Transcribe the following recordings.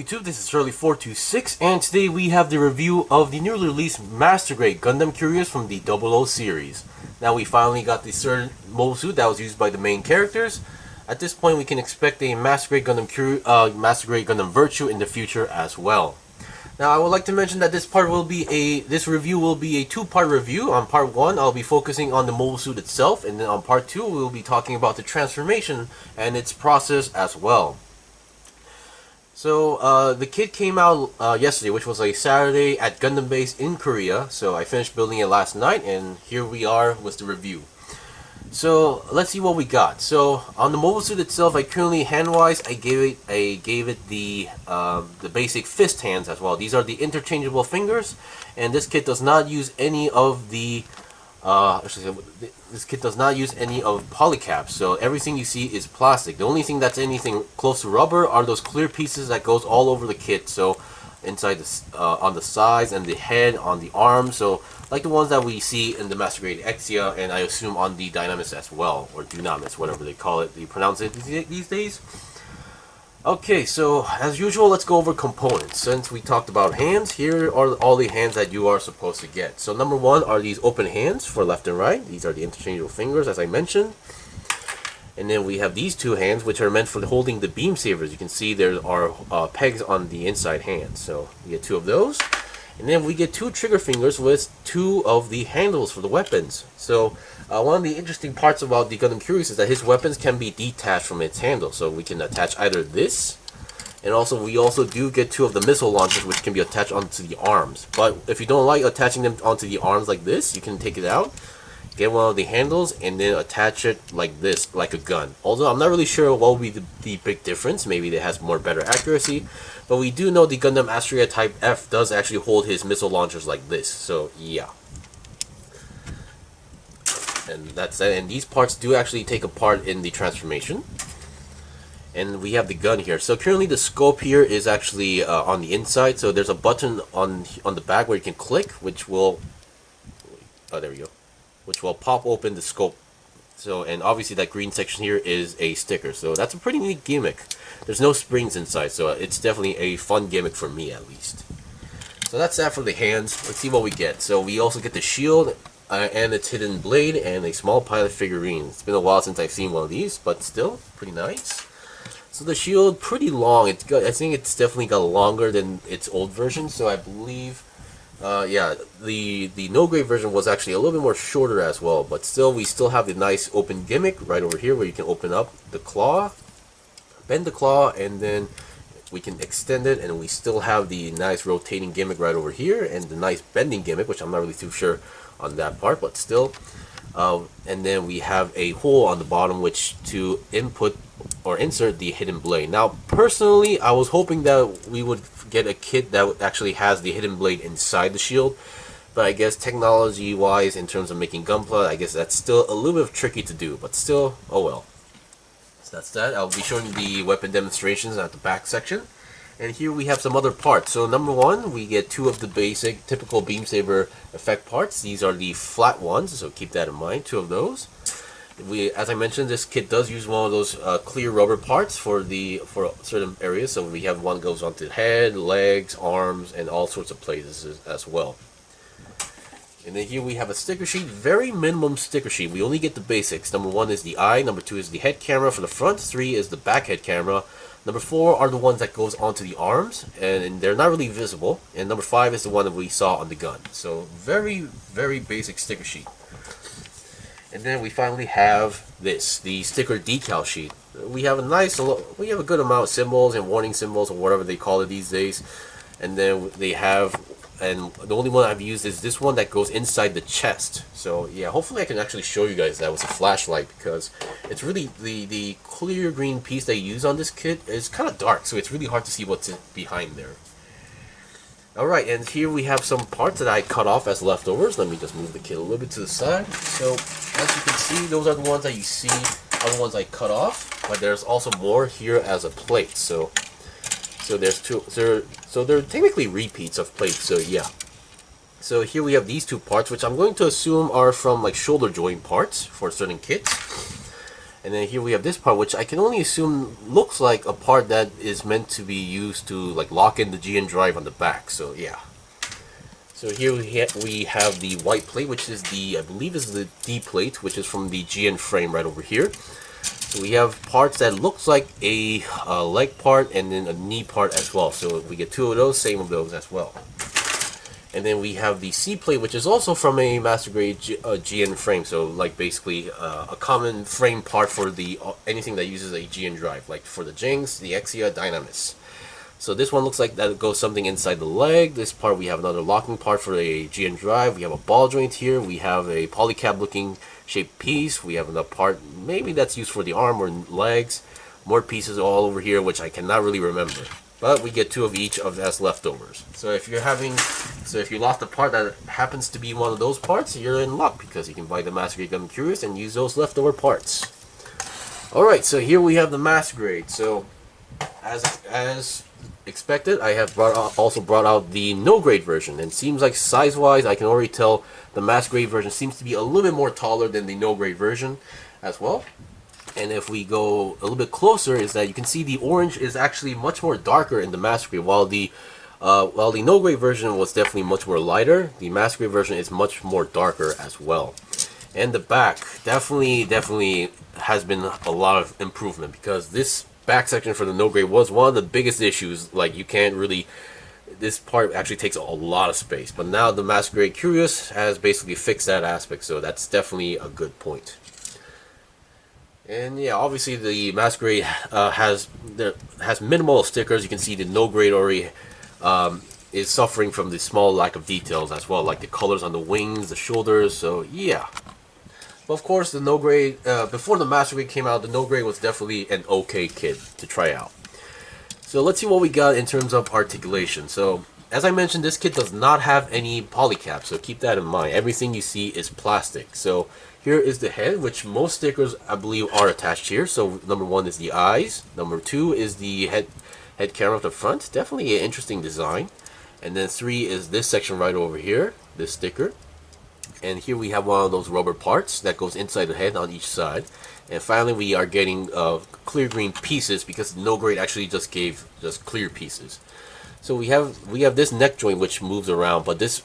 YouTube? This is Shirley426, and today we have the review of the newly released Masquerade Gundam Kyrios from the 00 series. Now we finally got the certain mobile suit that was used by the main characters. At this point we can expect a Masquerade Gundam Virtue in the future as well. Now I would like to mention that this review will be a two-part review. On part 1 I'll be focusing on the mobile suit itself, and then on part 2 we will be talking about the transformation and its process as well. So, the kit came out yesterday, which was a Saturday at Gundam Base in Korea. So I finished building it last night, and here we are with the review. So let's see what we got. So on the mobile suit itself, I currently hand-wise I gave it the basic fist hands as well. These are the interchangeable fingers, and this kit does not use any of the this kit does not use any of polycaps, so everything you see is plastic. The only thing that's anything close to rubber are those clear pieces that goes all over the kit, so inside on the sides and the head, on the arms, so like the ones that we see in the Masquerade Exia, and I assume on the Dynamis as well, or Dunamis, whatever they call it, they pronounce it these days. Okay, so as usual, let's go over components. Since we talked about hands, here are all the hands that you are supposed to get. So number 1 are these open hands for left and right. These are the interchangeable fingers, as I mentioned. And then we have these two hands, which are meant for holding the beam sabers. You can see there are pegs on the inside hands, so we get 2 of those. And then we get 2 trigger fingers with 2 of the handles for the weapons. So one of the interesting parts about the Gundam Kyrios is that his weapons can be detached from its handle. So we can attach either this, and we also do get 2 of the missile launchers, which can be attached onto the arms. But if you don't like attaching them onto the arms like this, you can take it out, get one of the handles, and then attach it like this, like a gun. Although I'm not really sure what will be the big difference. Maybe it has better accuracy. But we do know the Gundam Astraea Type F does actually hold his missile launchers like this. So yeah. And that's it. And these parts do actually take a part in the transformation. And we have the gun here. So currently the scope here is actually on the inside. So there's a button on the back where you can click, which will... Oh, there we go. Which will pop open the scope. So, and obviously that green section here is a sticker. So that's a pretty neat gimmick. There's no springs inside, so it's definitely a fun gimmick for me at least. So that's that for the hands. Let's see what we get. So we also get the shield and its hidden blade and a small pilot figurine. It's been a while since I've seen one of these, but still pretty nice. So the shield, pretty long. I think it's definitely got longer than its old version. So I believe, yeah, the no-grade version was actually a little bit more shorter as well. But still, we still have the nice open gimmick right over here where you can open up the claw, bend the claw, and then we can extend it, and we still have the nice rotating gimmick right over here, and the nice bending gimmick, which I'm not really too sure on that part, but still. And then we have a hole on the bottom which to input or insert the hidden blade. Now personally I was hoping that we would get a kit that actually has the hidden blade inside the shield, but I guess technology wise, in terms of making gunpla, I guess that's still a little bit tricky to do, but still, oh well. So that's that. I'll be showing you the weapon demonstrations at the back section. And here we have some other parts. So number 1, we get 2 of the basic typical beam saber effect parts. These are the flat ones, so keep that in mind, 2 of those. As I mentioned, this kit does use one of those clear rubber parts for certain areas. So we have one that goes onto the head, legs, arms, and all sorts of places as well. And then here we have a sticker sheet, very minimum sticker sheet. We only get the basics. Number 1 is the eye, number 2 is the head camera for the front, 3 is the back head camera. Number 4 are the ones that goes onto the arms, and they're not really visible. And number 5 is the one that we saw on the gun. So very, very basic sticker sheet. And then we finally have this, the sticker decal sheet. We have a good amount of symbols and warning symbols, or whatever they call it these days. And then they have, and the only one I've used is this one that goes inside the chest. So yeah, hopefully I can actually show you guys that with a flashlight, because it's really, the clear green piece they use on this kit is kind of dark, so it's really hard to see what's behind there. Alright, and here we have some parts that I cut off as leftovers. Let me just move the kit a little bit to the side. So as you can see, those are the ones that you see are the ones I cut off, but there's also more here as a plate. So there's 2, so they're technically repeats of plates, so yeah. So here we have these 2 parts, which I'm going to assume are from like shoulder joint parts for certain kits. And then here we have this part, which I can only assume looks like a part that is meant to be used to like lock in the GN drive on the back. So yeah. So here we have the white plate, which is the, I believe is the D plate, which is from the GN frame right over here. So we have parts that looks like a leg part and then a knee part as well. So we get two of those, same of those as well. And then we have the C plate, which is also from a Masquerade GN frame. So like basically a common frame part for the anything that uses a GN drive, like for the Jinx, the Exia, Dynamis. So this one looks like that goes something inside the leg. This part we have another locking part for a GN drive. We have a ball joint here. We have a polycap looking shaped piece. We have another part, maybe that's used for the arm or legs. More pieces all over here, which I cannot really remember. But we get two of each of as leftovers. So if you lost a part that happens to be one of those parts, you're in luck because you can buy the Masquerade Gundam Kyrios and use those leftover parts. Alright, so here we have the Masquerade. So as expected, I have also brought out the no-grade version. And it seems like size-wise, I can already tell the Masquerade version seems to be a little bit more taller than the no-grade version as well. And if we go a little bit closer, is that you can see the orange is actually much more darker in the Masquerade, while the no-grade version was definitely much more lighter. The Masquerade version is much more darker as well. And the back definitely has been a lot of improvement, because this back section for the no-grade was one of the biggest issues. Like, you can't really, this part actually takes a lot of space, but now the Masquerade Kyrios has basically fixed that aspect, so that's definitely a good point. And yeah, obviously the Masquerade has minimal stickers. You can see the no-grade already is suffering from the small lack of details as well, like the colors on the wings, the shoulders. So yeah. But of course, the no-grade, before the Masquerade came out, the no-grade was definitely an okay kit to try out. So let's see what we got in terms of articulation. So as I mentioned, this kit does not have any polycaps, so keep that in mind. Everything you see is plastic. So here is the head, which most stickers I believe are attached here. So number one is the eyes. Number two is the head camera at the front. Definitely an interesting design. And then three is this section right over here, this sticker. And here we have one of those rubber parts that goes inside the head on each side. And finally we are getting clear green pieces, because the no-grade actually just gave just clear pieces. So we have this neck joint which moves around, but this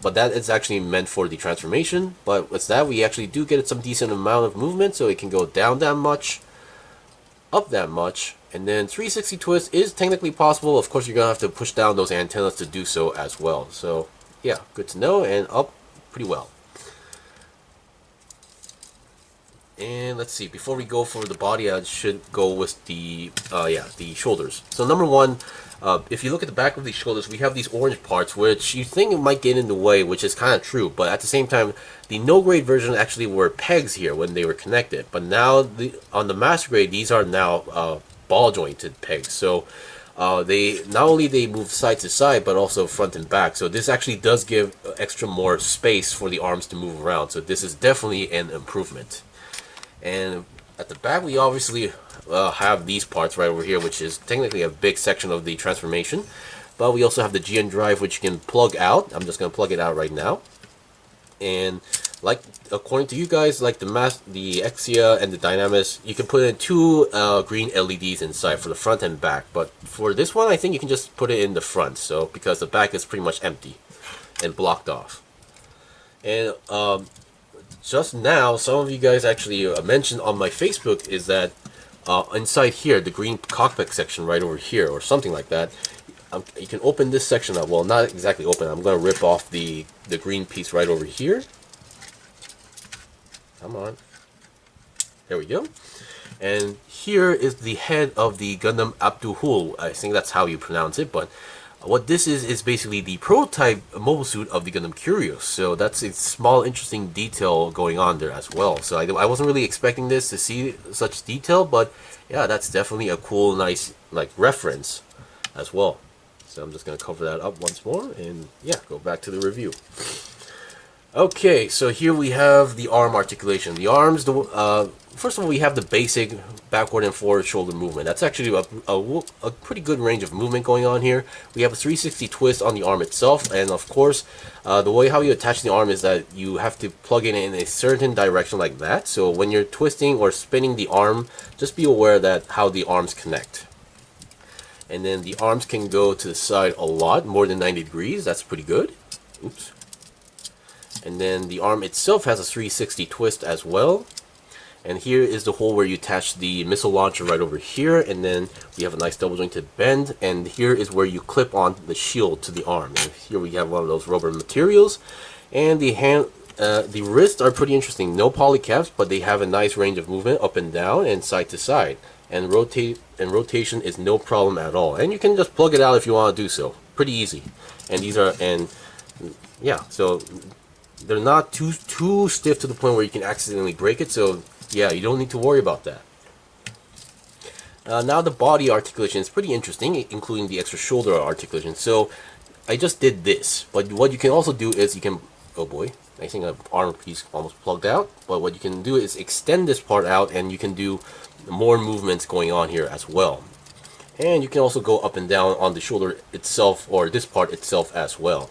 but that is actually meant for the transformation. But with that, we actually do get some decent amount of movement, so it can go down that much, up that much, and then 360 twist is technically possible. Of course, you're gonna have to push down those antennas to do so as well. So yeah, good to know, and up pretty well. And let's see, before we go for the body, I should go with the the shoulders. So number one, if you look at the back of these shoulders, we have these orange parts, which you think it might get in the way, which is kind of true. But at the same time, the no-grade version actually were pegs here when they were connected. But now on the Masquerade, these are now ball jointed pegs. So they not only they move side to side, but also front and back. So this actually does give extra more space for the arms to move around. So this is definitely an improvement. And at the back, we obviously have these parts right over here, which is technically a big section of the transformation. But we also have the GN drive, which you can plug out. I'm just going to plug it out right now. And like according to you guys, like the Exia and the Dynamis, you can put in two green LEDs inside for the front and back. But for this one, I think you can just put it in the front, so because the back is pretty much empty and blocked off. And just now, some of you guys actually mentioned on my Facebook is that inside here, the green cockpit section right over here, or something like that, you can open this section up. Well, not exactly open. I'm going to rip off the green piece right over here. Come on. There we go. And here is the head of the Gundam abulhool. I think that's how you pronounce it, but what this is basically the prototype mobile suit of the Gundam Kyrios. So that's a small interesting detail going on there as well. So I wasn't really expecting this to see such detail, but yeah, that's definitely a cool, nice like reference as well. So I'm just going to cover that up once more and yeah, go back to the review. Okay, so here we have the arm articulation. The arms, first of all, we have the basic backward and forward shoulder movement. That's actually a pretty good range of movement going on here. We have a 360 twist on the arm itself, and of course, the way how you attach the arm is that you have to plug it in a certain direction like that. So when you're twisting or spinning the arm, just be aware that how the arms connect. And then the arms can go to the side a lot, more than 90 degrees. That's pretty good. Oops. And then the arm itself has a 360 twist as well. And here is the hole where you attach the missile launcher right over here, and then we have a nice double jointed bend, and here is where you clip on the shield to the arm. And here we have one of those rubber materials, and the wrists are pretty interesting. No polycaps, but they have a nice range of movement up and down and side to side, and rotation is no problem at all. And you can just plug it out if you want to do so. Pretty easy. And these are, and yeah, so they're not too stiff to the point where you can accidentally break it. So yeah, you don't need to worry about that. Now the body articulation is pretty interesting, including the extra shoulder articulation. So I just did this, but what you can also do is you can, oh boy, I think an arm piece almost plugged out. But what you can do is extend this part out, and you can do more movements going on here as well. And you can also go up and down on the shoulder itself, or this part itself as well.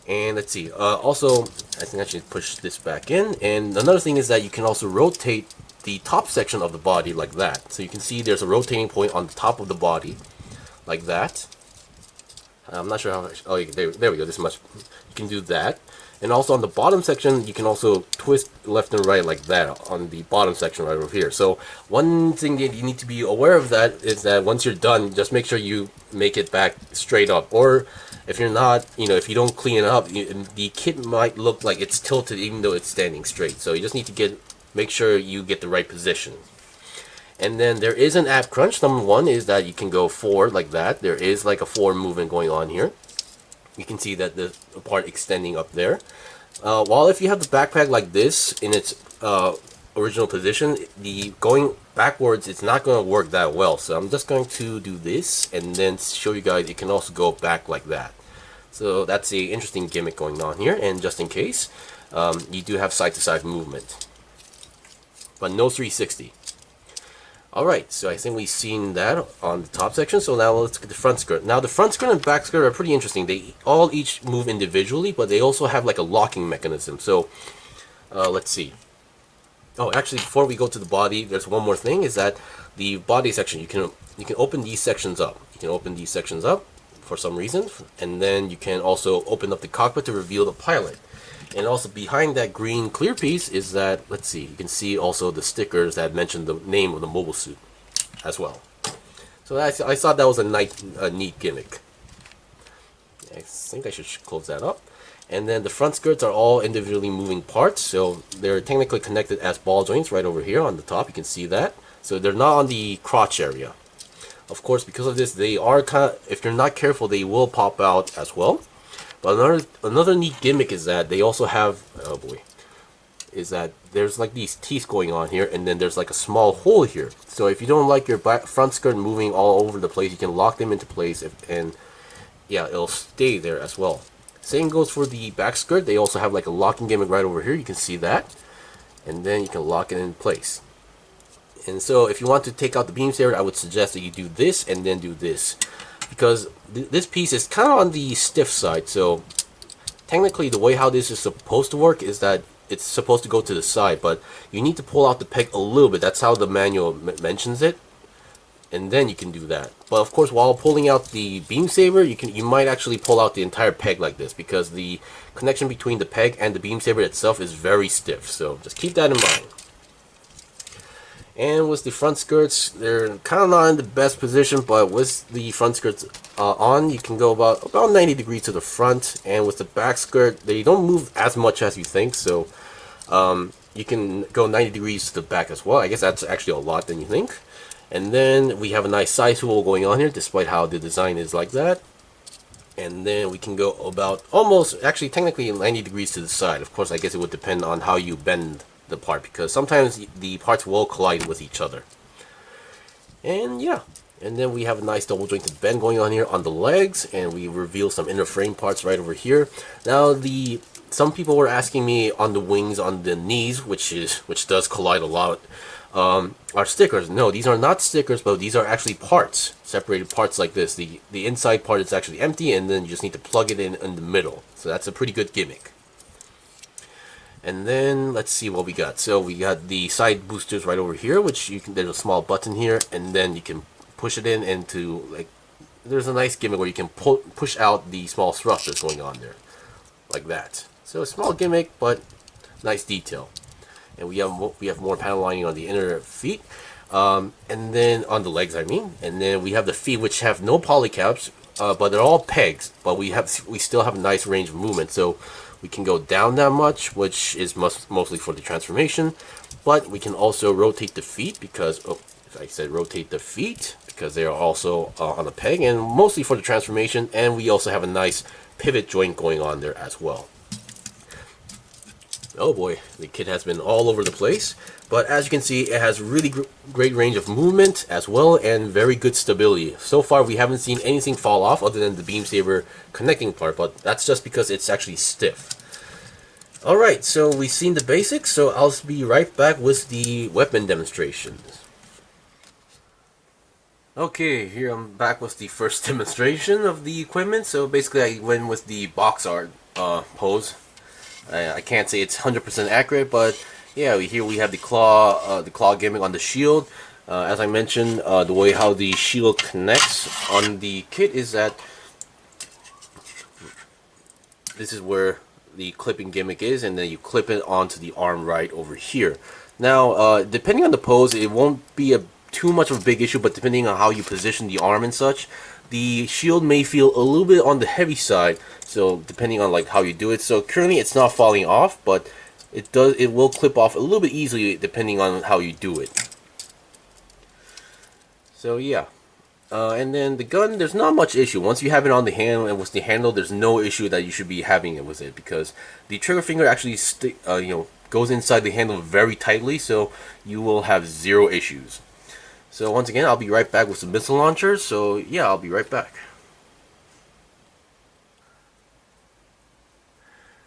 And let's see, also, I think I should push this back in. And another thing is that you can also rotate the top section of the body like that. So you can see there's a rotating point on the top of the body, like that. I'm not sure how much, oh, there we go, this much. You can do that. And also on the bottom section, you can also twist left and right like that on the bottom section right over here. So one thing that you need to be aware of that is that once you're done, just make sure you make it back straight up. Or if you're not, if you don't clean it up, the kit might look like it's tilted even though it's standing straight. So you just need to make sure you get the right position. And then there is an ab crunch. Number one is that you can go forward like that. There is like a forward movement going on here. You can see that the part extending up there. While if you have the backpack like this in its original position, the going backwards, it's not going to work that well. So I'm just going to do this and then show you guys it can also go back like that. So that's a interesting gimmick going on here. And just in case, you do have side-to-side movement, but no 360. Alright, so I think we've seen that on the top section. So now let's get the front skirt. Now the front skirt and back skirt are pretty interesting. They all each move individually, but they also have like a locking mechanism. So let's see. Oh, actually, before we go to the body, there's one more thing, is that the body section, you can open these sections up. You can open these sections up for some reason, and then you can also open up the cockpit to reveal the pilot. And also behind that green clear piece is that, let's see, you can see also the stickers that mention the name of the mobile suit as well. So I thought that was a neat gimmick. I think I should close that up. And then the front skirts are all individually moving parts, so they're technically connected as ball joints right over here on the top. You can see that. So they're not on the crotch area. Of course, because of this, they are kind of, if you're not careful, they will pop out as well. But another neat gimmick is that they also have, oh boy, is that there's like these teeth going on here, and then there's like a small hole here. So if you don't like your front skirt moving all over the place, you can lock them into place, and yeah, it'll stay there as well. Same goes for the back skirt. They also have like a locking gimmick right over here. You can see that, and then you can lock it in place. And so if you want to take out the beam saber, I would suggest that you do this and then do this, because this piece is kind of on the stiff side. So technically the way how this is supposed to work is that it's supposed to go to the side, but you need to pull out the peg a little bit. That's how the manual mentions it, and then you can do that. But of course, while pulling out the beam saber, you might actually pull out the entire peg like this, because the connection between the peg and the beam saber itself is very stiff. So just keep that in mind. And with the front skirts, they're kind of not in the best position, but with the front skirts on, you can go about 90 degrees to the front. And with the back skirt, they don't move as much as you think, so you can go 90 degrees to the back as well. I guess that's actually a lot than you think. And then we have a nice side swivel going on here, despite how the design is like that. And then we can go about almost, actually technically 90 degrees to the side. Of course, I guess it would depend on how you bend the part, because sometimes the parts will collide with each other. And yeah, and then we have a nice double jointed bend going on here on the legs, and we reveal some inner frame parts right over here. Now the some people were asking me on the wings, on the knees, which does collide a lot, are stickers. No, these are not stickers, but these are actually parts, separated parts like this. The inside part is actually empty, and then you just need to plug it in the middle. So that's a pretty good gimmick. And then let's see what we got. So we got the side boosters right over here, which you can. There's a small button here, and then you can push it in into like. There's a nice gimmick where you can push out the small thrusters going on there, like that. So a small gimmick, but nice detail. And we have more panel lining on the inner feet, and then on the legs, I mean. And then we have the feet, which have no polycaps, but they're all pegs. But we still have a nice range of movement. So we can go down that much, which is mostly for the transformation. But we can also rotate the feet because, if I said rotate the feet, because they are also on a peg, and mostly for the transformation. And we also have a nice pivot joint going on there as well. Oh boy, the kit has been all over the place. But as you can see, it has really great range of movement as well, and very good stability. So far, we haven't seen anything fall off other than the beam saber connecting part, but that's just because it's actually stiff. Alright, so we've seen the basics, so I'll be right back with the weapon demonstrations. Okay, here I'm back with the first demonstration of the equipment. So basically I went with the box art pose. I can't say it's 100% accurate, but yeah, here we have the claw gimmick on the shield. As I mentioned, the way how the shield connects on the kit is that this is where the clipping gimmick is, and then you clip it onto the arm right over here. Now, depending on the pose, it won't be too much of a big issue, but depending on how you position the arm and such, the shield may feel a little bit on the heavy side. So depending on like how you do it. So currently it's not falling off, but it will clip off a little bit easily depending on how you do it. So yeah. And then the gun, there's not much issue. Once you have it on the hand and with the handle, there's no issue that you should be having it with it, because the trigger finger actually goes inside the handle very tightly, so you will have zero issues. So once again, I'll be right back with some missile launchers. So yeah, I'll be right back.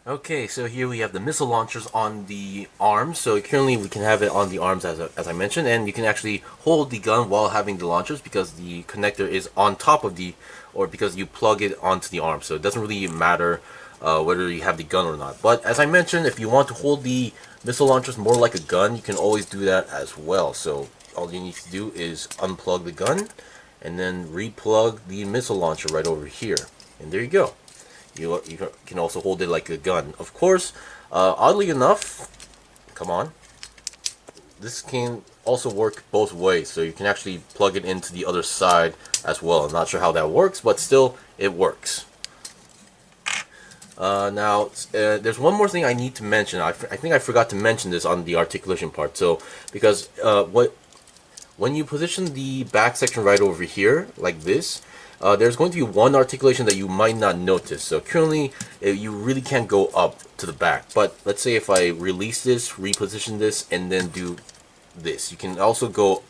Okay, so here we have the missile launchers on the arms. So currently we can have it on the arms as I mentioned, and you can actually hold the gun while having the launchers because the connector is on top of or because you plug it onto the arm. So it doesn't really matter whether you have the gun or not. But as I mentioned, if you want to hold the missile launchers more like a gun, you can always do that as well. So all you need to do is unplug the gun and then replug the missile launcher right over here. And there you go. You can also hold it like a gun. Of course, oddly enough, come on, this can also work both ways. So you can actually plug it into the other side as well. I'm not sure how that works, but still, it works. Now, there's one more thing I need to mention. I think I forgot to mention this on the articulation part. So, because when you position the back section right over here, like this, there's going to be one articulation that you might not notice. So currently, you really can't go up to the back. But let's say if I release this, reposition this, and then do this, you can also go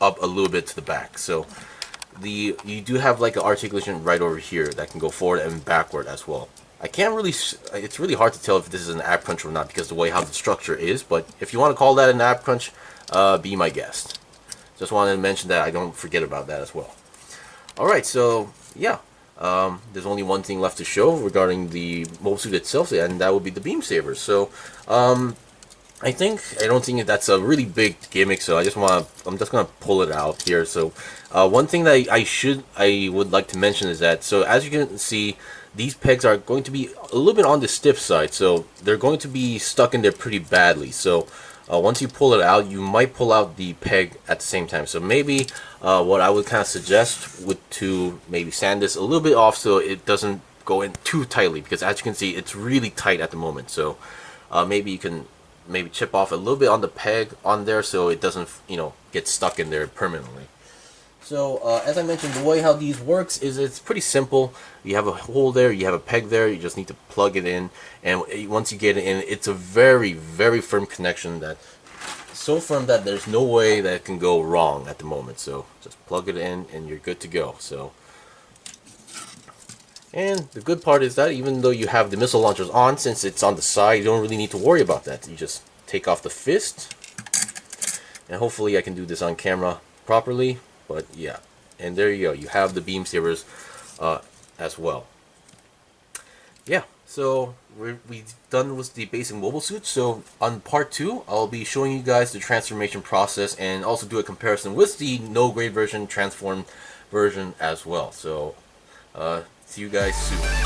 up a little bit to the back. So you do have like an articulation right over here that can go forward and backward as well. I can't really, it's really hard to tell if this is an ab crunch or not because the way how the structure is. But if you want to call that an ab crunch, be my guest. Just wanted to mention that I don't forget about that as well. Alright, so yeah, there's only one thing left to show regarding the mobile suit itself, and that would be the beam saber. So I don't think that's a really big gimmick, so I'm just gonna pull it out here. So one thing that I would like to mention is that, so as you can see, these pegs are going to be a little bit on the stiff side, so they're going to be stuck in there pretty badly. So once you pull it out, you might pull out the peg at the same time. So maybe what I would kind of suggest would to maybe sand this a little bit off so it doesn't go in too tightly, because as you can see, it's really tight at the moment. So maybe you can chip off a little bit on the peg on there so it doesn't, get stuck in there permanently. So as I mentioned, the way how these works is it's pretty simple. You have a hole there, you have a peg there, you just need to plug it in, and once you get it in, it's a very, very firm connection, that so firm that there's no way that it can go wrong at the moment. So just plug it in and you're good to go. So And the good part is that even though you have the missile launchers on, since it's on the side, you don't really need to worry about that. You just take off the fist, and hopefully I can do this on camera properly, but yeah. And there you go, you have the beam sabers as well. Yeah, so we've done with the basic mobile suit. So on part 2, I'll be showing you guys the transformation process and also do a comparison with the no grade version, transform version as well. So see you guys soon.